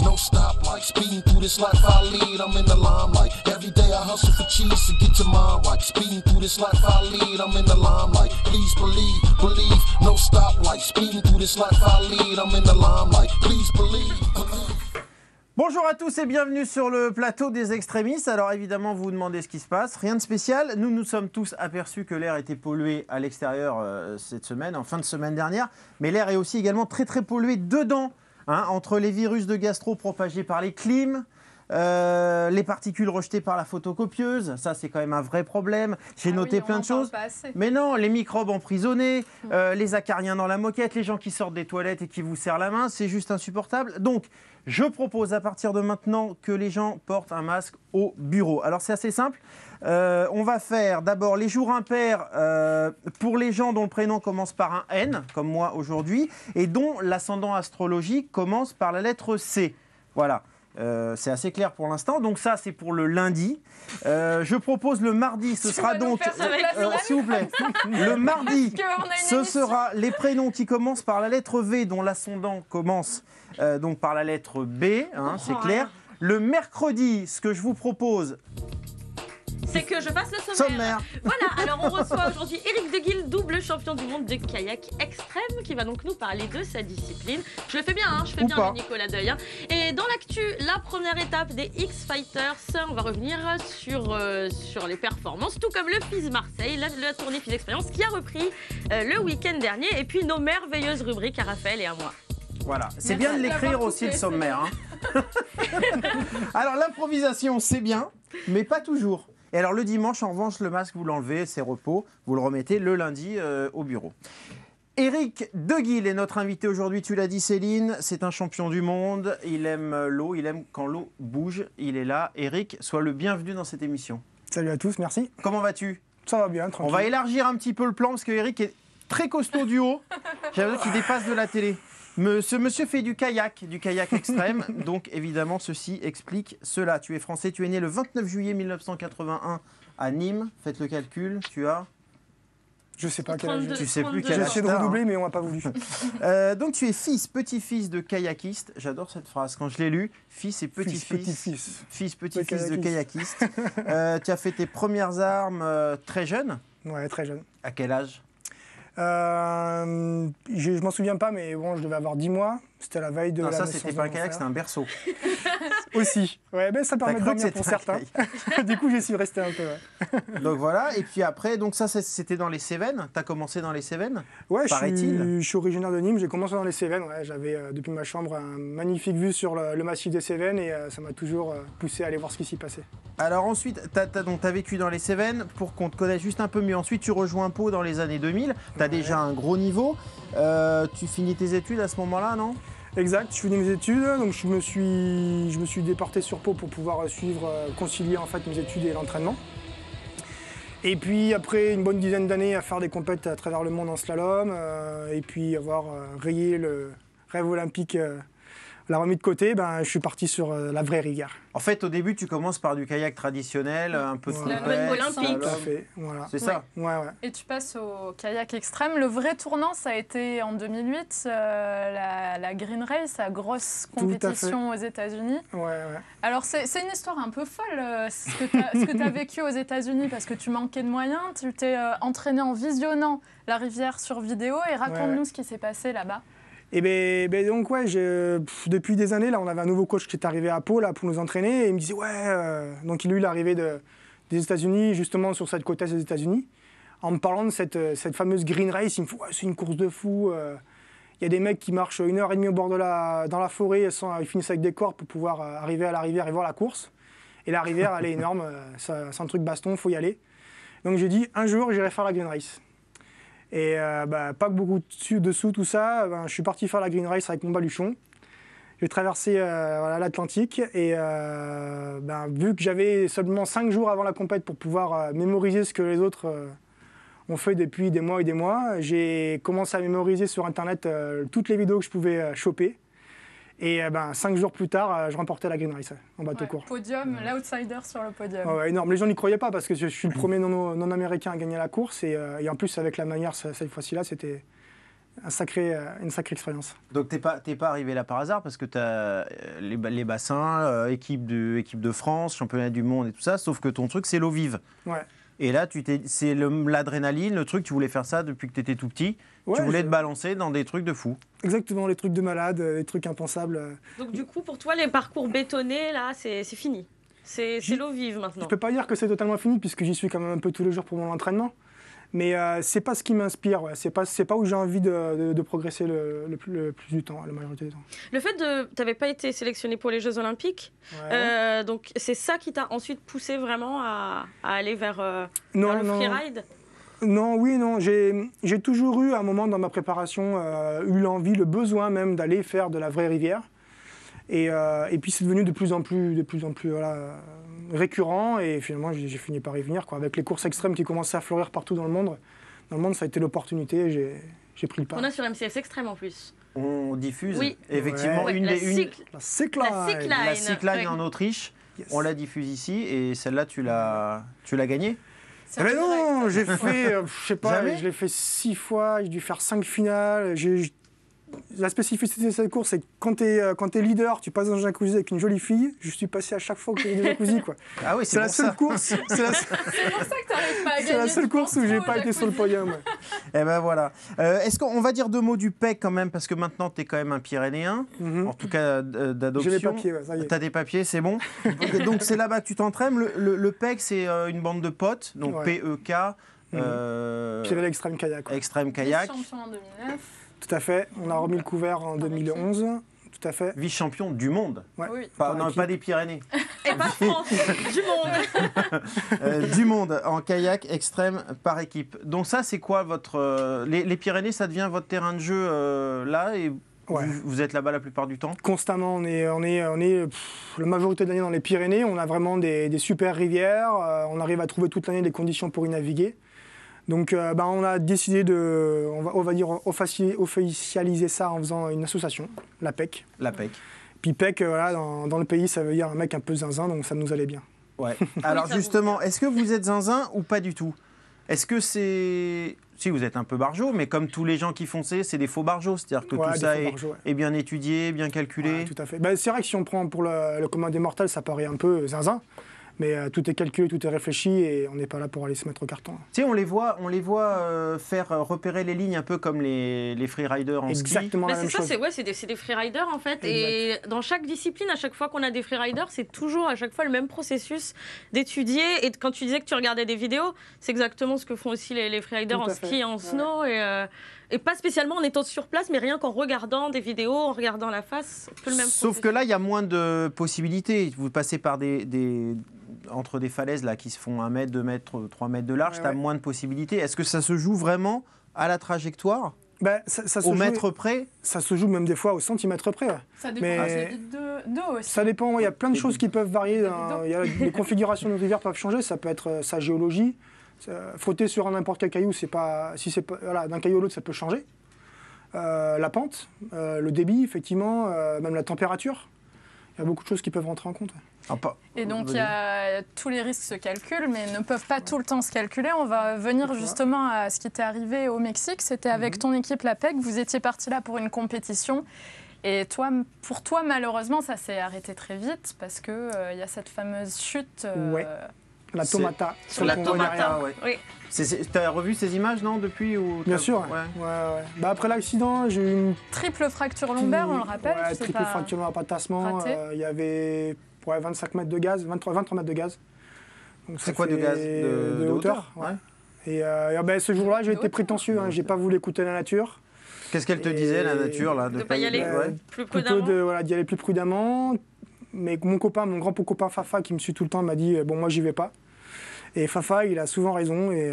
No stoplight, speeding through this life I lead, I'm in the limelight. Every day I hustle for cheese to get your mind right. Speeding through this life I lead, I'm in the limelight. Please believe, believe, no stoplight. Speeding through this life I lead, I'm in the limelight. Please believe, believe. Bonjour à tous et bienvenue sur le plateau des extrémistes. Alors évidemment, vous vous demandez ce qui se passe. Rien de spécial. Nous nous sommes tous aperçus que l'air était pollué à l'extérieur cette semaine, en fin de semaine dernière. Mais l'air est aussi également très pollué dedans. Entre les virus de gastro propagés par les clims, les particules rejetées par la photocopieuse, ça c'est quand même un vrai problème. J'ai noté plein de choses. Mais non, les microbes emprisonnés, les acariens dans la moquette, les gens qui sortent des toilettes et qui vous serrent la main, c'est juste insupportable. Donc, je propose à partir de maintenant que les gens portent un masque au bureau. Alors c'est assez simple. On va faire d'abord les jours impairs pour les gens dont le prénom commence par un N, comme moi aujourd'hui, et dont l'ascendant astrologique commence par la lettre C. Voilà. C'est assez clair pour l'instant. Donc ça, c'est pour le lundi. Je propose le mardi. Ce sera donc... s'il vous plaît. Le mardi, ce sera les prénoms qui commencent par la lettre V, dont l'ascendant commence donc par la lettre B. C'est clair. Le mercredi, ce que je vous propose... c'est que je fasse le sommaire. Voilà, alors on reçoit aujourd'hui Éric Deguille, double champion du monde de kayak extrême, qui va donc nous parler de sa discipline. Je le fais bien, je fais bien le Nicolas Deuil. Et dans l'actu, la première étape des X-Fighters, on va revenir sur les performances, tout comme le FIS Marseille, la tournée FIS Expérience qui a repris le week-end dernier, et puis nos merveilleuses rubriques à Raphaël et à moi. Voilà, c'est bien de l'écrire aussi le sommaire. Alors l'improvisation, c'est bien, mais pas toujours. Et alors le dimanche, en revanche, le masque, vous l'enlevez, c'est repos, vous le remettez le lundi au bureau. Éric Deguille est notre invité aujourd'hui, tu l'as dit Céline, c'est un champion du monde, il aime l'eau, il aime quand l'eau bouge, il est là. Éric, sois le bienvenu dans cette émission. Salut à tous, merci. Comment vas-tu? Ça va bien, tranquille. On va élargir un petit peu le plan parce que Éric est très costaud du haut, j'ai l'impression qu'il dépasse de la télé. Ce monsieur fait du kayak extrême, donc évidemment ceci explique cela. Tu es français, tu es né le 29 juillet 1981 à Nîmes, faites le calcul, tu as... Je sais pas quel âge. Tu sais plus quel âge. J'ai essayé de redoubler mais on m'a pas voulu. Donc tu es petit-fils de kayakiste, j'adore cette phrase quand je l'ai lu, fils et petit-fils. Petit-fils de kayakiste. Tu as fait tes premières armes très jeune? Ouais, très jeune. À quel âge? Je m'en souviens pas, mais bon, je devais avoir 10 mois. C'était la veille de la ça, naissance c'était pas un kayak, c'était un berceau. Aussi. Ouais, ben ça permet de dormir pour certains. Du coup, j'y suis resté un peu. Ouais. Donc voilà, et puis après, donc ça, c'était dans les Cévennes. Tu as commencé dans les Cévennes? Ouais, je suis originaire de Nîmes. J'ai commencé dans les Cévennes. Ouais, j'avais depuis ma chambre un magnifique vue sur le massif des Cévennes et ça m'a toujours poussé à aller voir ce qui s'y passait. Alors ensuite, tu as vécu dans les Cévennes. Pour qu'on te connaisse juste un peu mieux, ensuite tu rejoins Pau dans les années 2000. Tu as déjà un gros niveau. Tu finis tes études à ce moment-là, non? Exact, je finis mes études, donc je me suis déporté sur Pau pour pouvoir concilier en fait mes études et l'entraînement. Et puis après une bonne dizaine d'années à faire des compètes à travers le monde en slalom, et puis avoir rayé le rêve olympique, la remis de côté, je suis parti sur la vraie rivière. En fait, au début, tu commences par du kayak traditionnel, un peu de compète. Olympique. Tout à fait, voilà. C'est ça. Ouais. Et tu passes au kayak extrême. Le vrai tournant, ça a été en 2008, la Green Race, la grosse compétition aux États-Unis. Ouais. Alors, c'est une histoire un peu folle, ce que tu as vécu aux États-Unis, parce que tu manquais de moyens. Tu t'es entraîné en visionnant la rivière sur vidéo. Et raconte-nous ce qui s'est passé là-bas. Et donc depuis des années, là, on avait un nouveau coach qui est arrivé à Pau là, pour nous entraîner et il me disait donc lui il est arrivé des États-Unis, justement sur cette côte est des États-Unis, en me parlant de cette fameuse Green Race. Il me dit c'est une course de fou, il y a des mecs qui marchent 1h30 au bord dans la forêt, ils finissent avec des cordes pour pouvoir arriver à la rivière et voir la course. Et la rivière elle est énorme, c'est un truc baston, il faut y aller. Donc j'ai dit un jour j'irai faire la Green Race. Et pas beaucoup dessous tout ça, je suis parti faire la Green Race avec mon baluchon. J'ai traversé l'Atlantique et vu que j'avais seulement 5 jours avant la compète pour pouvoir mémoriser ce que les autres ont fait depuis des mois et des mois, j'ai commencé à mémoriser sur internet toutes les vidéos que je pouvais choper. Et 5 jours plus tard, je remportais la Green Race en bateau court. Podium, l'outsider sur le podium. Énorme. Les gens n'y croyaient pas parce que je suis le premier non-américain à gagner la course. Et en plus, avec la manière, cette fois-ci-là, c'était une sacrée expérience. Donc t'es pas arrivé là par hasard parce que tu as les bassins, équipe de France, championnat du monde et tout ça, sauf que ton truc c'est l'eau vive. Ouais. Et là, c'est l'adrénaline, le truc, tu voulais faire ça depuis que tu étais tout petit. Ouais, tu voulais te balancer dans des trucs de fou. Exactement, les trucs de malade, les trucs impensables. Donc du coup, pour toi, les parcours bétonnés, là, c'est fini. C'est l'eau vive maintenant. Je peux pas dire que c'est totalement fini puisque j'y suis quand même un peu tous les jours pour mon entraînement. Mais c'est pas ce qui m'inspire, ouais. C'est pas où j'ai envie de progresser le plus du temps, la majorité du temps. Le fait de... Tu n'avais pas été sélectionné pour les Jeux Olympiques, ouais. Donc c'est ça qui t'a ensuite poussé vraiment à aller vers le freeride ? Non. J'ai toujours eu, à un moment dans ma préparation, eu l'envie, le besoin même d'aller faire de la vraie rivière. Et puis c'est devenu de plus en plus voilà, récurrent et finalement j'ai fini par y venir, quoi. Avec les courses extrêmes qui commençaient à fleurir partout dans le monde, ça a été l'opportunité et j'ai pris le pas. On a sur MCS Extrême en plus. On diffuse, oui. Effectivement, ouais. La Cycline en Autriche, yes. On la diffuse ici et celle-là tu l'as gagnée. Mais non, j'ai fait, je sais pas, je l'ai fait 6 fois, j'ai dû faire 5 finales. La spécificité de cette course, c'est que quand tu es leader, tu passes dans un jacuzzi avec une jolie fille. Je suis passé à chaque fois qu'il y a des jacuzzi, quoi. Ah oui, c'est la seule course. C'est pour ça que tu n'arrives pas à gagner. C'est la seule course où j'ai pas été sur le podium. Ouais. Eh ben voilà. Est-ce qu'on va dire 2 mots du PEC quand même, parce que maintenant tu es quand même un Pyrénéen, en tout cas d'adoption. J'ai les papiers, ouais, ça y est. Tu as des papiers, c'est bon. Donc c'est là-bas que tu t'entraînes. Le PEC, c'est une bande de potes, donc ouais. PEK. Pyrénées Extrême Kayak. Ouais. Extrême Kayak. Champion en 2009. Tout à fait. On a remis le couvert en 2011. Tout à fait. Vice-champion du monde. Ouais. Oui. Pas des Pyrénées. Et pas de France, du monde. Du monde en kayak extrême par équipe. Donc ça, c'est quoi votre... les Pyrénées, ça devient votre terrain de jeu là et ouais. Vous êtes là-bas la plupart du temps ? Constamment. On est la majorité de l'année dans les Pyrénées. On a vraiment des super rivières. On arrive à trouver toute l'année des conditions pour y naviguer. Donc on a décidé on va dire officialiser ça en faisant une association, la PEC. La PEC. Puis PEC, voilà, dans le pays, ça veut dire un mec un peu zinzin, donc ça nous allait bien. Ouais. Alors justement, est-ce que vous êtes zinzin ou pas du tout ? Est-ce que c'est... Si, vous êtes un peu barjot, mais comme tous les gens qui font c'est des faux barjots. C'est-à-dire que tout ça est bien étudié, bien calculé. Ouais, tout à fait. C'est vrai que si on prend pour le commun des mortels, ça paraît un peu zinzin. Mais tout est calculé, tout est réfléchi et on n'est pas là pour aller se mettre au carton. Tu sais, on les voit faire repérer les lignes un peu comme les freeriders en ski. Exactement la même chose. C'est des freeriders en fait. Exact. Et dans chaque discipline, à chaque fois qu'on a des freeriders, c'est toujours à chaque fois le même processus d'étudier. Et quand tu disais que tu regardais des vidéos, c'est exactement ce que font aussi les freeriders en ski et en snow. Et pas spécialement en étant sur place, mais rien qu'en regardant des vidéos, en regardant la face, un peu le même processus. Sauf que là, il y a moins de possibilités. Vous passez par entre des falaises là, qui se font 1 mètre, 2 mètres, 3 mètres de large, tu as moins de possibilités. Est-ce que ça se joue vraiment à la trajectoire ? Au mètre près ? Ça se joue même des fois au centimètre près. Ouais. Ça dépend d'eau aussi. Ça dépend, il y a plein de choses qui peuvent varier. Les configurations de rivières peuvent changer, ça peut être sa géologie. Frotter sur n'importe quel caillou, d'un caillou à l'autre, ça peut changer. La pente, le débit, effectivement, même la température. Il y a beaucoup de choses qui peuvent rentrer en compte. Et donc, tous les risques se calculent, mais ne peuvent pas tout le temps se calculer. On va venir justement à ce qui t'est arrivé au Mexique. C'était avec ton équipe, la PEC. Vous étiez parti là pour une compétition. Et pour toi, malheureusement, ça s'est arrêté très vite parce qu'il y a cette fameuse chute. La Tomata. Sur la Tomata, oui. Tu as revu ces images, non, depuis ou... Bien sûr, ouais. Après l'accident, j'ai eu une... Triple fracture lombaire, on le rappelle. Ouais, triple fracture lombaire, pas de tassement. Il y avait 25 mètres de gaz, 23 mètres de gaz. C'est quoi de gaz de hauteur? Ouais. Et ce jour-là, j'ai été prétentieux, j'ai pas voulu écouter la nature. Qu'est-ce qu'elle te disait, la nature, là, de ne pas y aller plus prudemment. Plutôt d'y aller plus prudemment. Mais mon grand copain Fafa, qui me suit tout le temps, m'a dit bon, moi, j'y vais pas. Et Fafa, il a souvent raison, et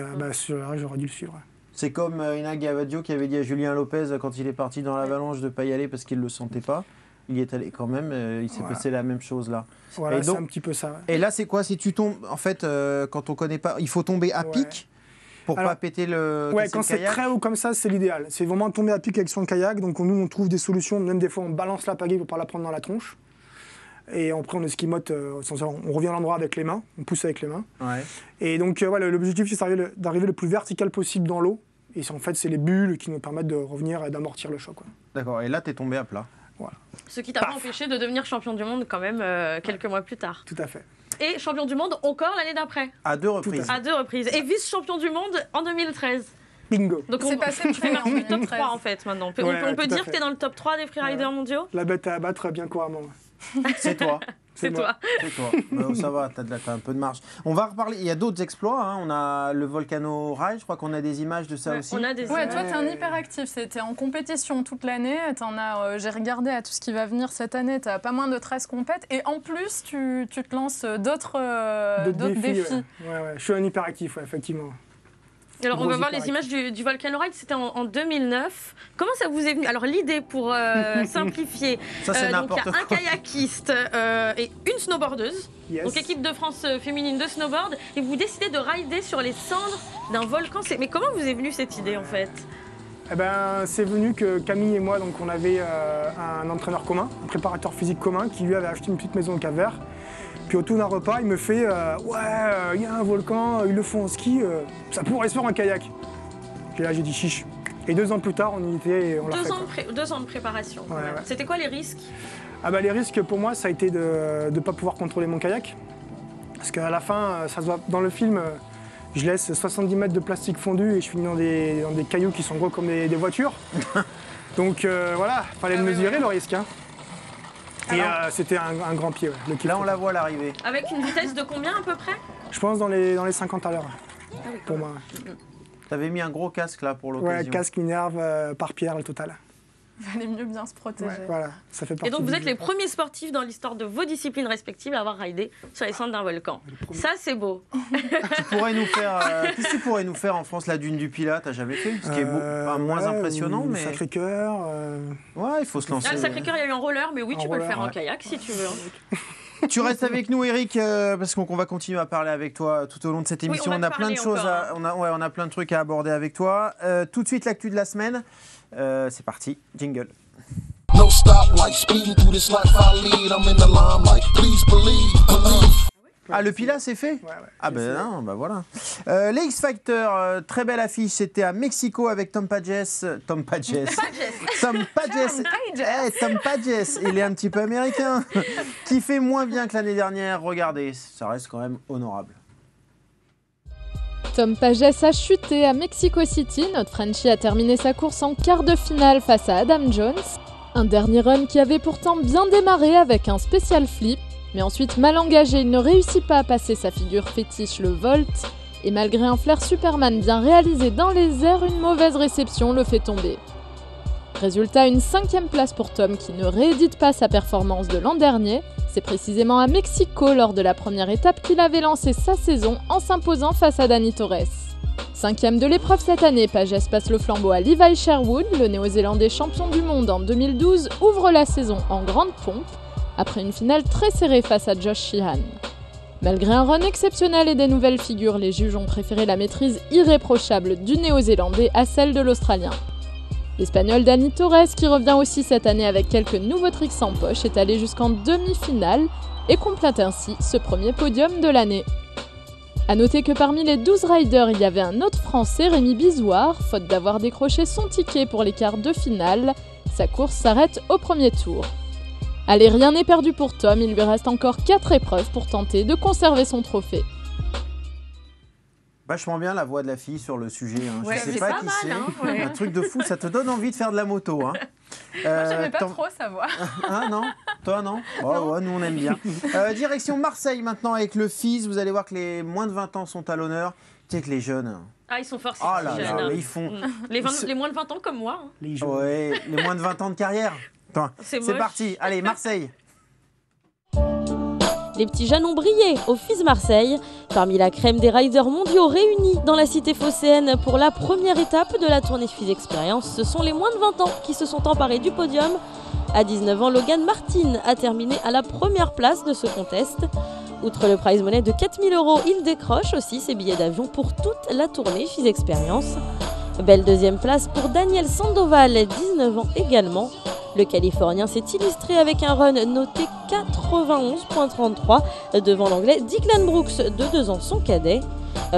j'aurais dû le suivre. C'est comme Ina Gavadio qui avait dit à Julien Lopez quand il est parti dans l'avalanche de ne pas y aller parce qu'il ne le sentait pas. Il y est allé quand même, il s'est passé la même chose là. Voilà, c'est un petit peu ça. Et là, c'est quoi? Si tu tombes, en fait, quand on ne connaît pas, il faut tomber à pic pour ne pas péter le Ouais, quand c'est très haut comme ça, c'est l'idéal. C'est vraiment tomber à pic avec son kayak. Donc nous, on trouve des solutions. Même des fois, on balance la pagaie pour ne pas la prendre dans la tronche. Et après, on esquimote, on revient à l'endroit avec les mains, on pousse avec les mains. Ouais. Et donc, l'objectif, c'est d'arriver le plus vertical possible dans l'eau Et en fait, c'est les bulles qui nous permettent de revenir et d'amortir le choc. D'accord, et là, tu es tombé à plat. Voilà. Ce qui t'a pas empêché de devenir champion du monde quand même quelques mois plus tard. Tout à fait. Et champion du monde encore l'année d'après. À 2 reprises. À 2 reprises. Et vice-champion du monde en 2013. Bingo. Donc C'est passé tu fais partie du top 3 en fait maintenant. On peut dire que tu es dans le top 3 des freeriders mondiaux. La bête à abattre bien couramment. C'est toi. C'est toi. C'est toi. Ça va, t'as un peu de marge. On va reparler. Il y a d'autres exploits. Hein. On a le Volcano Ride. Je crois qu'on a des images de ça aussi. On a des images. Toi, t'es un hyperactif. C'était en compétition toute l'année. J'ai regardé à tout ce qui va venir cette année. T'as pas moins de 13 compètes. Et en plus, tu te lances d'autres défis. Ouais. Je suis un hyperactif, effectivement. Alors, on va voir les images du Volcano Ride. C'était en 2009. Comment ça vous est venu? Alors, l'idée, pour simplifier, ça, c'est donc il y a n'importe un kayakiste et une snowboardeuse. Yes. Donc, équipe de France féminine de snowboard. Et vous décidez de rider sur les cendres d'un volcan. Mais comment vous est venue cette idée, en fait? Eh ben, c'est venu que Camille et moi, donc, on avait un entraîneur commun, un préparateur physique commun, qui lui avait acheté une petite maison au Cap-Vert. Puis autour d'un repas, il me fait il y a un volcan, ils le font en ski, ça pourrait se faire en kayak. Puis là, j'ai dit chiche. Et 2 ans plus tard, on y était et on l'a fait. 2 ans de préparation. Ouais. C'était quoi les risques? Les risques pour moi, ça a été de ne pas pouvoir contrôler mon kayak. Parce qu'à la fin, ça se voit dans le film, je laisse 70 mètres de plastique fondu et je finis dans des cailloux qui sont gros comme des voitures. Donc voilà, il fallait le mesurer le risque. Hein. Et c'était un grand pied. Là, on la voit à l'arrivée. Avec une vitesse de combien à peu près? Je pense dans les 50 à l'heure. Pour moi. T'avais mis un gros casque là pour l'occasion. Ouais, casque, minerve, pare-pierre, le total. Valait mieux bien se protéger. Ouais, voilà, ça fait partie. Et donc vous êtes les premiers sportifs dans l'histoire de vos disciplines respectives à avoir ridé sur les cendres d'un volcan. Ça, c'est beau. Tu pourrais nous faire, qu'est-ce que tu pourrais nous faire en France, la dune du Pilat? T'as jamais fait? Ce qui est moins impressionnant, mais. Sacré-Cœur. Ouais, il faut se lancer. Le Sacré-Cœur, il y a eu un roller, mais oui, tu peux le faire en ouais. kayak si tu veux. Tu restes avec nous, Eric, parce qu'on va continuer à parler avec toi tout au long de cette émission. Oui, on a plein de choses, on a plein de trucs à aborder avec toi. Tout de suite, l'actu de la semaine. C'est parti, jingle. No stoplight, speeding through this life I lead. I'm in the limelight. Please believe. Ah, le Pilat, c'est fait? Ouais. Ah ben non, bah voilà. Les X-Factor, très belle affiche, c'était à Mexico avec Tom Pages. Tom Pages, il est un petit peu américain, qui fait moins bien que l'année dernière. Regardez, ça reste quand même honorable. Tom Pages a chuté à Mexico City. Notre Frenchie a terminé sa course en quart de finale face à Adam Jones. Un dernier run qui avait pourtant bien démarré avec un spécial flip. Mais ensuite, mal engagé, il ne réussit pas à passer sa figure fétiche, le Volt. Et malgré un flair Superman bien réalisé dans les airs, une mauvaise réception le fait tomber. Résultat, une 5e place pour Tom qui ne réédite pas sa performance de l'an dernier. C'est précisément à Mexico, lors de la première étape, qu'il avait lancé sa saison en s'imposant face à Dani Torres. 5e de l'épreuve cette année, Pages passe le flambeau à Levi Sherwood. Le néo-zélandais champion du monde en 2012 ouvre la saison en grande pompe, après une finale très serrée face à Josh Sheehan. Malgré un run exceptionnel et des nouvelles figures, les juges ont préféré la maîtrise irréprochable du néo-zélandais à celle de l'Australien. L'Espagnol Dani Torres, qui revient aussi cette année avec quelques nouveaux tricks en poche, est allé jusqu'en demi-finale et complète ainsi ce premier podium de l'année. A noter que parmi les 12 riders, il y avait un autre Français, Rémi Bizouard, faute d'avoir décroché son ticket pour les quarts de finale. Sa course s'arrête au premier tour. Allez, rien n'est perdu pour Tom, il lui reste encore 4 épreuves pour tenter de conserver son trophée. Vachement bien la voix de la fille sur le sujet. Hein. Ouais, je sais pas qui c'est. Ouais. Un truc de fou, ça te donne envie de faire de la moto. Hein. Moi, j'aimais pas trop sa voix. Ah non? Toi non? Oh, ouais, nous on aime bien. Direction Marseille maintenant avec le FIS. Vous allez voir que les moins de 20 ans sont à l'honneur. Tu sais que les jeunes... Ah, ils sont forts, oh là jeunes. Là, ils font... Les moins de 20 ans comme moi. Ouais, les moins de 20 ans de carrière. Attends, c'est parti. Allez, Marseille. Les petits jeunes ont brillé au FIS Marseille, parmi la crème des riders mondiaux réunis dans la cité phocéenne pour la première étape de la tournée FIS Experience. Ce sont les moins de 20 ans qui se sont emparés du podium. À 19 ans, Logan Martin a terminé à la première place de ce contest. Outre le prize money de 4 000 €, il décroche aussi ses billets d'avion pour toute la tournée FIS Experience. Belle deuxième place pour Daniel Sandoval, 19 ans également. Le Californien s'est illustré avec un run noté 91.33 devant l'Anglais Declan Brooks de 2 ans, son cadet.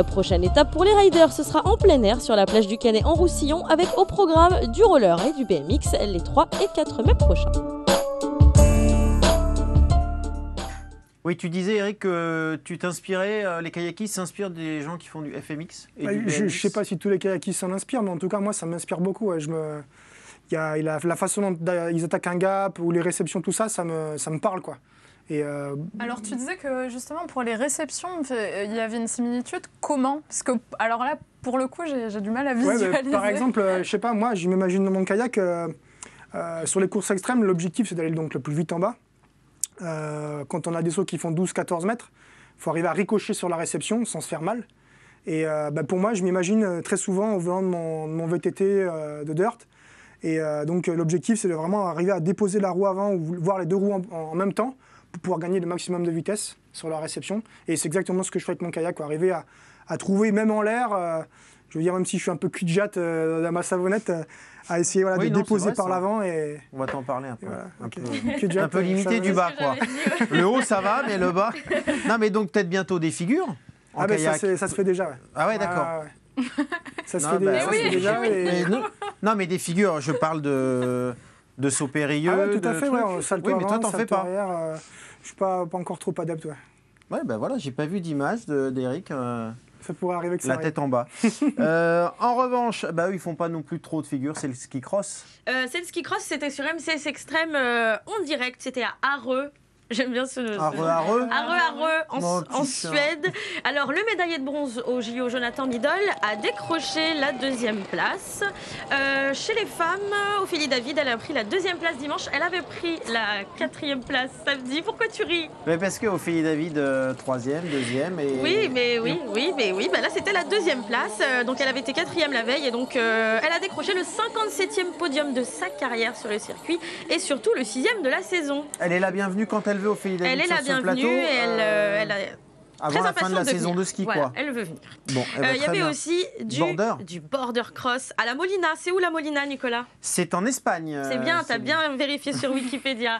Prochaine étape pour les riders, ce sera en plein air sur la plage du Canet en Roussillon avec au programme du roller et du BMX les 3 et 4 mai prochains. Oui, tu disais, Eric, que tu t'inspirais, les kayakistes s'inspirent des gens qui font du FMX et du BMX. Je ne sais pas si tous les kayakistes s'en inspirent, mais en tout cas, moi, ça m'inspire beaucoup. Ouais. La façon dont ils attaquent un gap ou les réceptions, tout ça, ça me parle, quoi. Et Alors, tu disais que justement, pour les réceptions, il y avait une similitude. Comment? Parce que, alors là, pour le coup, j'ai du mal à visualiser. Par exemple, je sais pas, moi, je m'imagine dans mon kayak, sur les courses extrêmes, l'objectif, c'est d'aller donc le plus vite en bas. Quand on a des sauts qui font 12-14 mètres, il faut arriver à ricocher sur la réception sans se faire mal. Et pour moi, je m'imagine très souvent au volant de mon VTT de dirt. Et donc l'objectif, c'est de vraiment arriver à déposer la roue avant ou voir les deux roues en même temps pour pouvoir gagner le maximum de vitesse sur la réception. Et c'est exactement ce que je fais avec mon kayak, quoi. Arriver à trouver, même en l'air, je veux dire, même si je suis un peu cul-de-jatte dans ma savonnette, à essayer de déposer par l'avant. Et... On va t'en parler un peu. Voilà, un peu limité du bas, quoi. Le haut, ça va, mais le bas... Non, mais donc peut-être bientôt des figures en kayak. Ça se fait déjà, ouais. Ah ouais, d'accord. Ça se fait déjà. Non, mais des figures, je parle de sauts périlleux. Ah ouais, tout à fait, ouais. Salto oui, mais toi, avant, t'en fais pas. Arrière, je suis pas encore trop adepte, ouais. Ouais, ben voilà, j'ai pas vu d'image d'Eric. Ça pourrait arriver que ça la arrive. tête en bas. En revanche, eux, ils font pas non plus trop de figures, c'est le ski cross. C'est le ski cross, c'était sur MCS Extrême en direct, c'était à Areux. J'aime bien ce... Areux en Suède. Alors, le médaillé de bronze au JO, Jonathan Middle, a décroché la 2e place. Chez les femmes, Ophélie David, elle a pris la 2e place dimanche. Elle avait pris la 4e place samedi. Pourquoi tu ris? Parce que Ophélie David, 3e, 2e et... Oui. Là, c'était la 2e place. Donc, elle avait été 4e la veille. Et donc, elle a décroché le 57e podium de sa carrière sur le circuit. Et surtout, le 6e de la saison. Elle est la bienvenue quand elle veut, Ophélie David, elle est la bienvenue et elle a... Avant la fin de la saison de ski, voilà, quoi. Elle veut venir. Bon, y avait aussi du border cross à la Molina. C'est où la Molina, Nicolas? C'est en Espagne. C'est bien, t'as bien vérifié sur Wikipédia.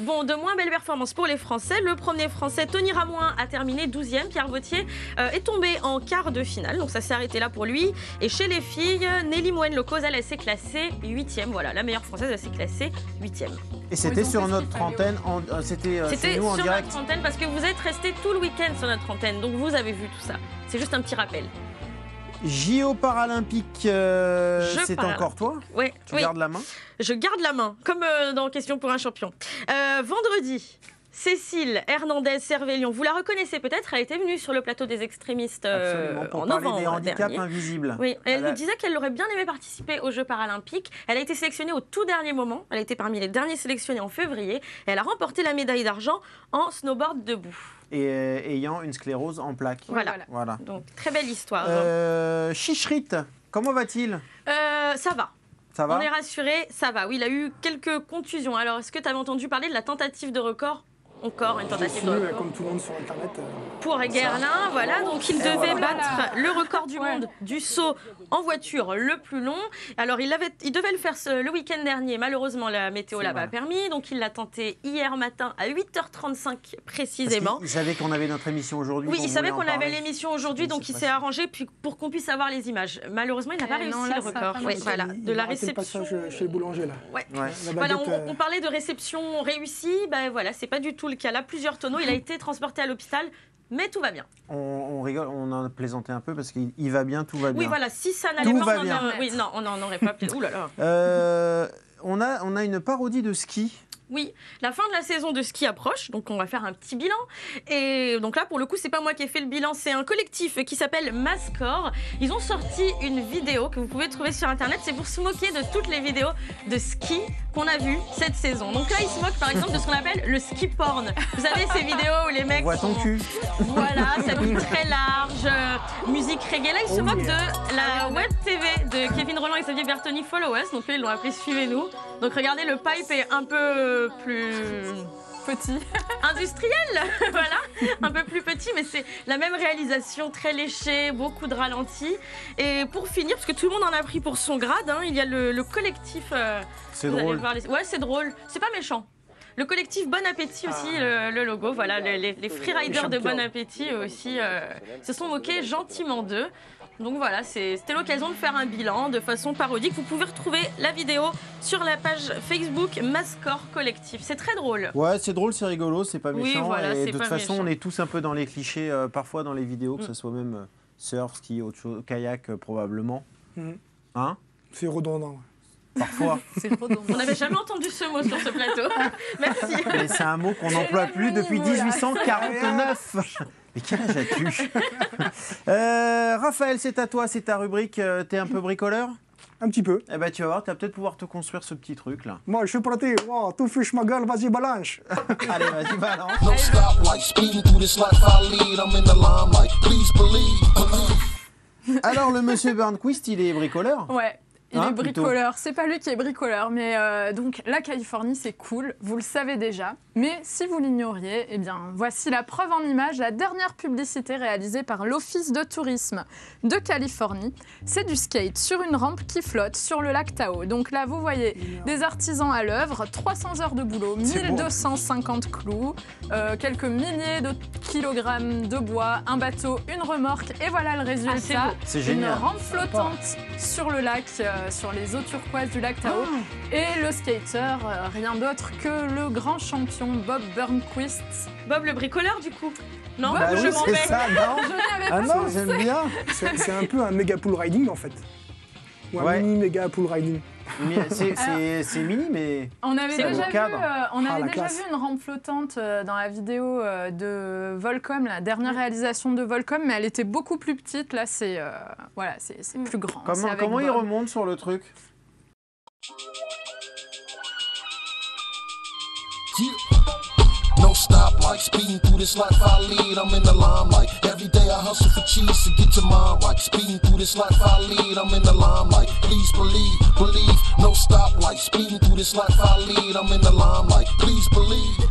Bon, de moins belles performances pour les Français. Le premier Français, Tony Ramouin, a terminé 12e. Pierre Vautier est tombé en quart de finale. Donc ça s'est arrêté là pour lui. Et chez les filles, Nelly Moen-Locose, elle s'est classée 8e. Voilà, la meilleure Française, elle s'est classée 8e. Et c'était sur notre antenne, c'était chez nous en direct. C'était sur notre antenne parce que vous êtes restés tout le week-end sur notre antenne, donc vous avez vu tout ça. C'est juste un petit rappel. JO paralympique, c'est encore toi? Oui. Tu gardes la main? Je garde la main, comme dans Question pour un champion. Vendredi, Cécile Hernandez-Cervellion, vous la reconnaissez peut-être, elle était venue sur le plateau des extrémistes pour en parler novembre des handicaps dernier. Invisibles. Oui, elle nous disait qu'elle aurait bien aimé participer aux Jeux paralympiques. Elle a été sélectionnée au tout dernier moment, elle a été parmi les derniers sélectionnés en février, et elle a remporté la médaille d'argent en snowboard debout. Et ayant une sclérose en plaques. Voilà. Donc, très belle histoire. Chichrit, comment va-t-il? Ça va. Ça va? On est rassurés, ça va. Oui, il a eu quelques contusions. Alors, est-ce que tu avais entendu parler de la tentative de record? Encore une tentative de record. Comme tout le monde sur Internet. Pour Guerlain, voilà. Donc, il devait battre le record du monde du saut en voiture le plus long. Alors, il devait le faire le week-end dernier. Malheureusement, la météo l'a pas permis. Donc, il l'a tenté hier matin à 8h35 précisément. Il savait qu'on avait notre émission aujourd'hui. Oui, il savait qu'on avait l'émission aujourd'hui. Donc, il s'est arrangé pour qu'on puisse avoir les images. Malheureusement, il n'a pas réussi le record. Voilà, de la réception. Chez le boulanger, là. Voilà, on parlait de réception réussie. Ben voilà, c'est pas du tout le cas là. Plusieurs tonneaux. Il a été transporté à l'hôpital. Mais tout va bien. On rigole, on en a plaisanté un peu parce qu'il va bien, tout va bien. Oui, voilà, si ça n'allait pas, on n'en aurait pas. Ouh là là. On a une parodie de ski. Oui, la fin de la saison de ski approche, donc on va faire un petit bilan. Et donc là, pour le coup, c'est pas moi qui ai fait le bilan, c'est un collectif qui s'appelle Mascore. Ils ont sorti une vidéo que vous pouvez trouver sur Internet. C'est pour se moquer de toutes les vidéos de ski qu'on a vues cette saison. Donc là, ils se moquent par exemple de ce qu'on appelle le ski porn. Vous savez, ces vidéos où les mecs voient ton cul. Voilà, ça coûte très large, musique reggae. Là, ils se moquent de la web TV de Kevin Roland et Xavier Bertoni, Follow Us. Donc eux, ils l'ont appelé Suivez-nous. Donc regardez, le pipe est un peu plus petit, industriel, voilà, un peu plus petit, mais c'est la même réalisation, très léchée, beaucoup de ralentis. Et pour finir, parce que tout le monde en a pris pour son grade, il y a le collectif. C'est drôle. Ouais, c'est drôle. C'est pas méchant. Le collectif Bon Appétit aussi, le logo. Voilà, les freeriders de Bon Appétit aussi se sont moqués gentiment d'eux. Donc voilà, c'était l'occasion de faire un bilan de façon parodique. Vous pouvez retrouver la vidéo sur la page Facebook Mascore Collectif. C'est très drôle. Ouais, c'est drôle, c'est rigolo, c'est pas méchant. Oui, voilà, et de toute façon, méchant. on est tous un peu dans les clichés, parfois dans les vidéos, que ce soit même surf, ski, autre chose, kayak probablement. Hein? C'est redondant. Parfois. On n'avait jamais entendu ce mot sur ce plateau. Merci. Mais c'est un mot qu'on n'emploie plus depuis 1849. Mais quel âge as-tu? Raphaël, c'est à toi, c'est ta rubrique. T'es un peu bricoleur? Un petit peu. Eh ben, tu vas voir, tu vas peut-être pouvoir te construire ce petit truc là. Moi, je suis prêt. Wow, tout fiche ma gueule, vas-y, balance. Allez, vas-y, balance. No stoplight, speeding through this life I lead. I'm in the limelight. Please believe. Alors, le monsieur Burnquist, il est bricoleur? Ouais. Il Hein, est bricoleur, c'est pas lui qui est bricoleur, mais donc la Californie c'est cool, vous le savez déjà. Mais si vous l'ignoriez, eh bien voici la preuve en image, la dernière publicité réalisée par l'Office de tourisme de Californie. C'est du skate sur une rampe qui flotte sur le lac Tahoe. Donc là vous voyez des artisans à l'œuvre, 300 heures de boulot, 1250 clous, quelques milliers de kilogrammes de bois, un bateau, une remorque et voilà le résultat. C'est Une génial. rampe flottante sur le lac. Sur les eaux turquoises du lac Tahoe. Et le skater, rien d'autre que le grand champion Bob Burnquist. Bob le bricoleur du coup. Non, Bah je oui, m'en c'est vais. ça, non? Je n'y avais Ah pas non, pensé. j'aime bien. C'est un peu un méga pool riding en fait. Ou un Ouais. mini méga pool riding. Mais c'est mini, mais On avait C'est déjà beau cadre. la vu classe. une rampe flottante dans la vidéo de Volcom, la dernière réalisation de Volcom, mais elle était beaucoup plus petite. Là, c'est voilà, c'est plus grand. C'est avec comment il Bob. remonte sur le truc? Yeah. No stoplight, speeding through this life I lead. I'm in the limelight. Every day I hustle for cheese to get your mind right. Speeding through this life I lead. I'm in the limelight. Please believe. No stoplight, speeding through this life I lead. I'm in the limelight. Please believe.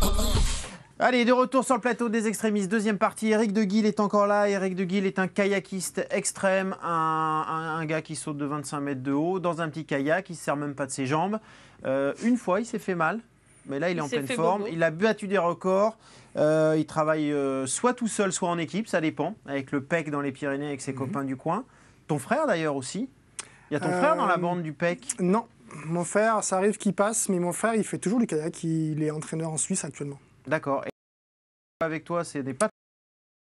Allez, de retour sur le plateau des extrémistes, deuxième partie. Eric de Guil est encore là. Eric de Guil est un kayakiste extrême, un gars qui saute de 25 mètres de haut dans un petit kayak, il ne se sert même pas de ses jambes. Une fois, il s'est fait mal, mais là, il est en pleine forme. bobo. Il a battu des records. Il travaille soit tout seul, soit en équipe, ça dépend, avec le PEC dans les Pyrénées, avec ses copains du coin. Ton frère, d'ailleurs, aussi. Il y a ton frère dans la bande du PEC. Non, mon frère, ça arrive qu'il passe, mais mon frère, il fait toujours du kayak. Il est entraîneur en Suisse actuellement. D'accord. Et avec toi, c'est des pattes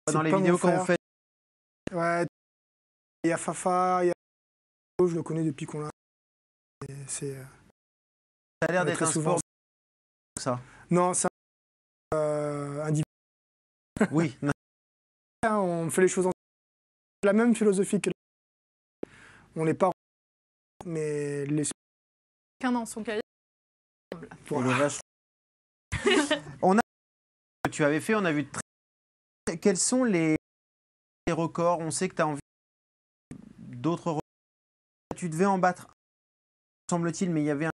C'est dans les pas mon vidéos quand frère. vous faites. Ouais, il y a Fafa, il y a... Je le connais depuis qu'on l'a. Et c'est... Ça a l'air d'être très un souvent. sport. Ça. Non, ça... individuel. Oui. On fait les choses en... La même philosophie que... On n'est pas... Mais les... Chacun dans son kayak. Et les vaches. On a ce que tu avais fait, on a vu quels sont les records. On sait que tu as envie d'autres records. Tu devais en battre, semble-t-il, mais il y avait